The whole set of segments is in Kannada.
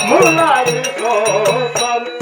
ಮುಳ್ಳಾಗಿಸೋ ಸ್ವಾಮಿ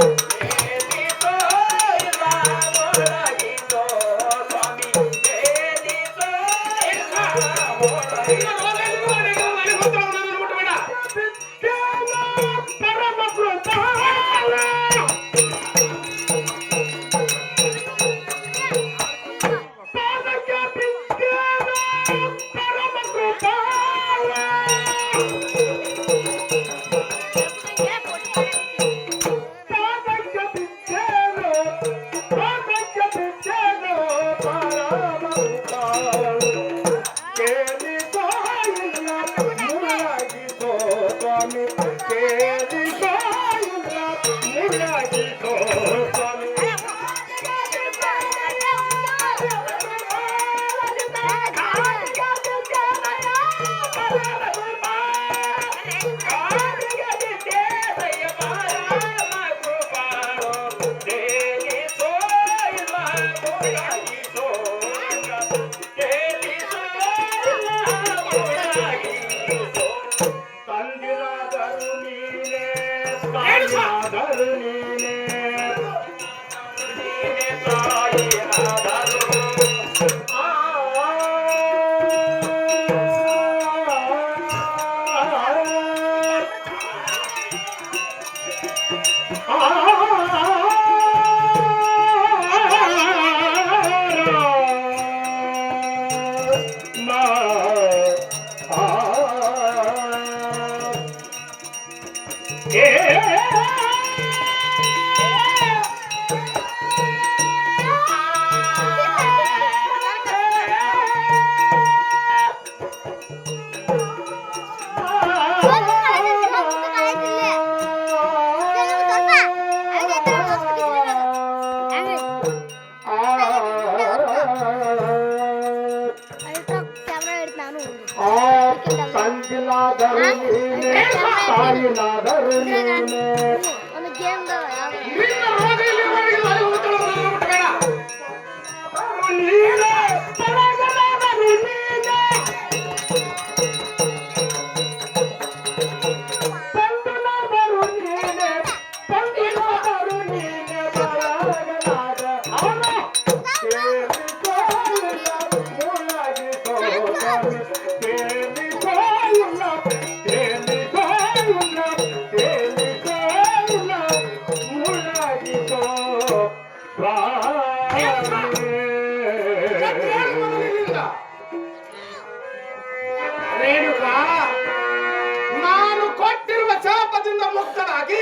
ನಾನು ಕೊಟ್ಟಿರುವ ಶಾಪದಿಂದ ಮುಕ್ತನಾಗಿ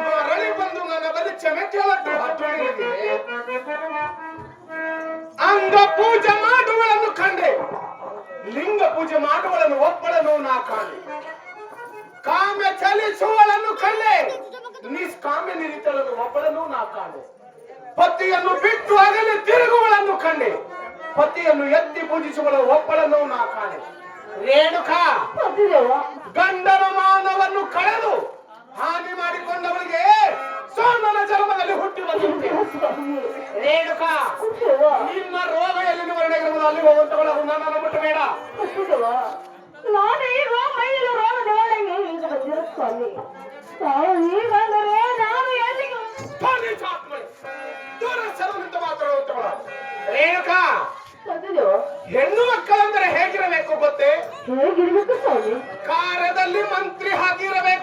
ಮರಳಿ ಬಂದು ನನ್ನ ಬಳಿ ಕ್ಷಮೆ ಕೇಳಟ್ಟು ಅಂಗ ಪೂಜೆ ಮಾಡುವಳನ್ನು ಕಂಡೆ, ಲಿಂಗ ಪೂಜೆ ಮಾಡುವಳನ್ನು ಒಬ್ಬಳನ್ನು ನಾ ಕಾಣೆ, ಕಾಮ್ಯ ಚಲಿಸುವಳನ್ನು ಕಂಡೆ, ನಿಷ್ಕಾಮ್ಯ ನಿರಿತಳನ್ನು ಒಬ್ಬಳನ್ನು ನಾ ಕಾಣೆ, ಪತಿಯನ್ನು ಬಿಟ್ಟು ಆಗಲೇ ತಿರುಗುವಳನ್ನು ಕಂಡೆ, ಪತಿಯನ್ನು ಎತ್ತಿ ಪೂಜಿಸುವಳ ಒಬ್ಬಳನ್ನು ನಾ ಕಾಣೆ. ರೇಣುಕಾ ಗಂಡನ ಮಾನವನ್ನು ಕಳೆದು ಹಾನಿ ಮಾಡಿಕೊಂಡವಳಿಗೆ ಸೋಮನ ಜನ್ಮದಲ್ಲಿ ಹುಟ್ಟಿ ಬಂದಿರುತ್ತೆ. ರೇಣುಕಾ ನಿನ್ನ ರೋಗ ಎಲ್ಲಿ ನಿವಾರಣೆಗಿರುವುದು ಅಲ್ಲಿ ಹೋಗುವಂತವಳ ನನ್ನನ್ನು ಬಿಟ್ಟು ಬೇಡ. ನಾನೀಗ ಮೈಲು ರೋಗದೊಳಗೆ ಈಗ ಬಂದಿರೋ ಸ್ವಾಮಿ, ಈಗ ನಾನು ಎಲ್ಲಿಗೆ ದೂರ ಸರನಿಂದ ಮಾತಾಡುವಂತವಳ. ರೇಣುಕಾ ಹೆಣ್ಣು ಮಕ್ಕಳೆಂದರೆ ಹೇಗಿರಬೇಕು ಗೊತ್ತೇ? ಹೇಗಿರ್ಬೇಕು ಸ್ವಾಮಿ? ಕಾರ್ಯದಲ್ಲಿ ಮಂತ್ರಿ ಹಾಗಿರಬೇಕು.